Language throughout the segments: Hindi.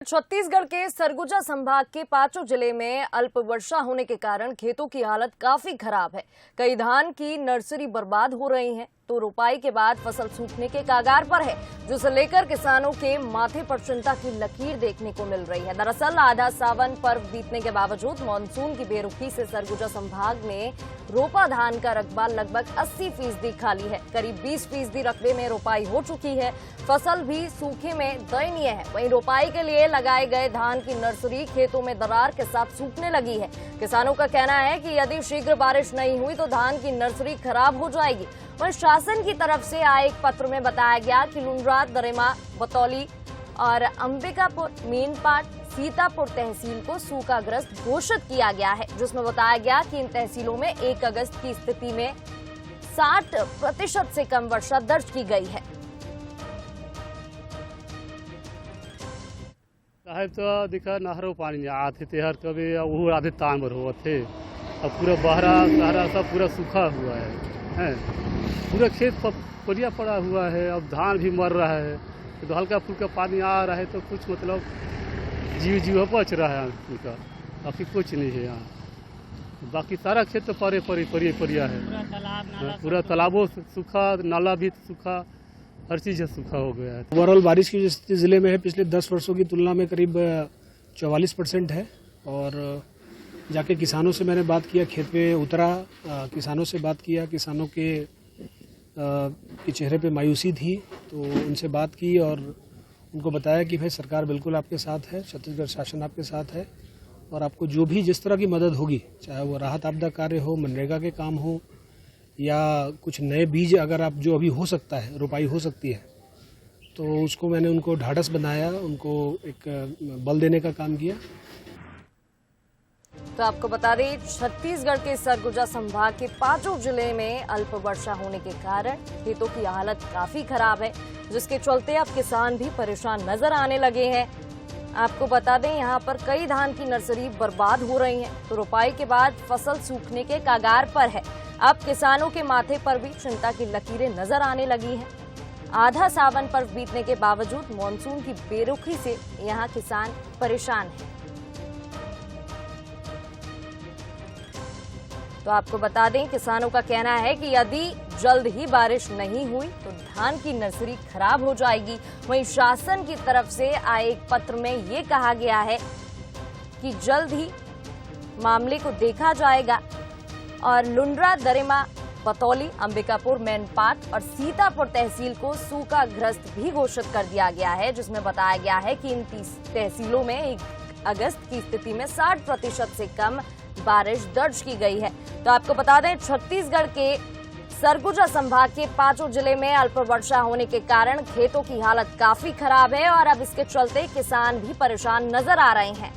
छत्तीसगढ़ के सरगुजा संभाग के पांचों जिले में अल्प वर्षा होने के कारण खेतों की हालत काफी खराब है। कई धान की नर्सरी बर्बाद हो रही हैं, तो रोपाई के बाद फसल सूखने के कगार पर है, जिसे लेकर किसानों के माथे पर चिंता की लकीर देखने को मिल रही है। दरअसल आधा सावन पर्व बीतने के बावजूद मानसून की बेरुखी से सरगुजा संभाग में रोपा धान का रकबा लगभग 80% खाली है। करीब 20% रकबे में रोपाई हो चुकी है। फसल भी सूखे में दयनीय है। वहीं रोपाई के लिए लगाए गए धान की नर्सरी खेतों में दरार के साथ सूखने लगी है। किसानों का कहना है कि यदि शीघ्र बारिश नहीं हुई तो धान की नर्सरी खराब हो जाएगी। वहीं शासन की तरफ से आए एक पत्र में बताया गया कि लुंड्रा, दरेमा, बतौली और अंबिकापुर, मेनपाट, सीतापुर तहसील को सूखाग्रस्त घोषित किया गया है, जिसमें बताया गया कि इन तहसीलों में 1 अगस्त की स्थिति में 60% से कम वर्षा दर्ज की गई है। तो दिखा नहरों पानी आते तेहर कभी वो आधे तांबर हुआ थे। अब पूरा बहरा सहरा सब पूरा सूखा हुआ है। पूरा खेत पलिया पड़ा हुआ है। अब धान भी मर रहा है, तो हल्का फुल्का पानी आ रहा है तो कुछ मतलब जीव बच रहा है उनका, बाकी कुछ नहीं है यहाँ। बाकी सारा खेत तो परिया है। पूरा तालाबों सूखा, नाला भी सूखा, हर चीज़ सूखा हो गया है। ओवरऑल बारिश की जो स्थिति जिले में है पिछले 10 वर्षों की तुलना में करीब 44% है। और जाके किसानों से मैंने बात किया, खेत पे उतरा, किसानों से बात किया। किसानों के चेहरे पे मायूसी थी, तो उनसे बात की और उनको बताया कि भाई सरकार बिल्कुल आपके साथ है, छत्तीसगढ़ शासन आपके साथ है और आपको जो भी जिस तरह की मदद होगी, चाहे वो राहत आपदा कार्य हो, मनरेगा के काम हो या कुछ नए बीज अगर आप जो अभी हो सकता है, रोपाई हो सकती है, तो उसको मैंने उनको ढाढ़स बनाया, उनको एक बल देने का काम किया। तो आपको बता दें, छत्तीसगढ़ के सरगुजा संभाग के पांचों जिले में अल्प वर्षा होने के कारण खेतों की हालत काफी खराब है, जिसके चलते अब किसान भी परेशान नजर आने लगे हैं। आपको बता दें, यहां पर कई धान की नर्सरी बर्बाद हो रही हैं, तो रोपाई के बाद फसल सूखने के कगार पर है। अब किसानों के माथे पर भी चिंता की लकीरें नजर आने लगी हैं। आधा सावन पर्व बीतने के बावजूद मानसून की बेरुखी से यहां किसान परेशान हैं। तो आपको बता दें, किसानों का कहना है कि यदि जल्द ही बारिश नहीं हुई तो धान की नर्सरी खराब हो जाएगी। वहीं शासन की तरफ से आए एक पत्र में ये कहा गया है कि जल्द ही मामले को देखा जाएगा और लुंड्रा, दरेमा, बतौली, अंबिकापुर, मेनपाट और सीतापुर तहसील को सूखाग्रस्त भी घोषित कर दिया गया है, जिसमें बताया गया है कि इन 30 तहसीलों में 1 अगस्त की स्थिति में 60% से कम बारिश दर्ज की गई है। तो आपको बता दें, छत्तीसगढ़ के सरगुजा संभाग के पांचों जिले में अल्प वर्षा होने के कारण खेतों की हालत काफी खराब है और अब इसके चलते किसान भी परेशान नजर आ रहे हैं।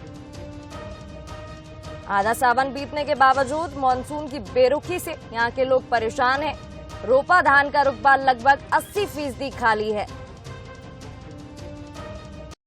आधा सावन बीतने के बावजूद मानसून की बेरुखी से यहां के लोग परेशान हैं। रोपा धान का रकबा लगभग 80% खाली है।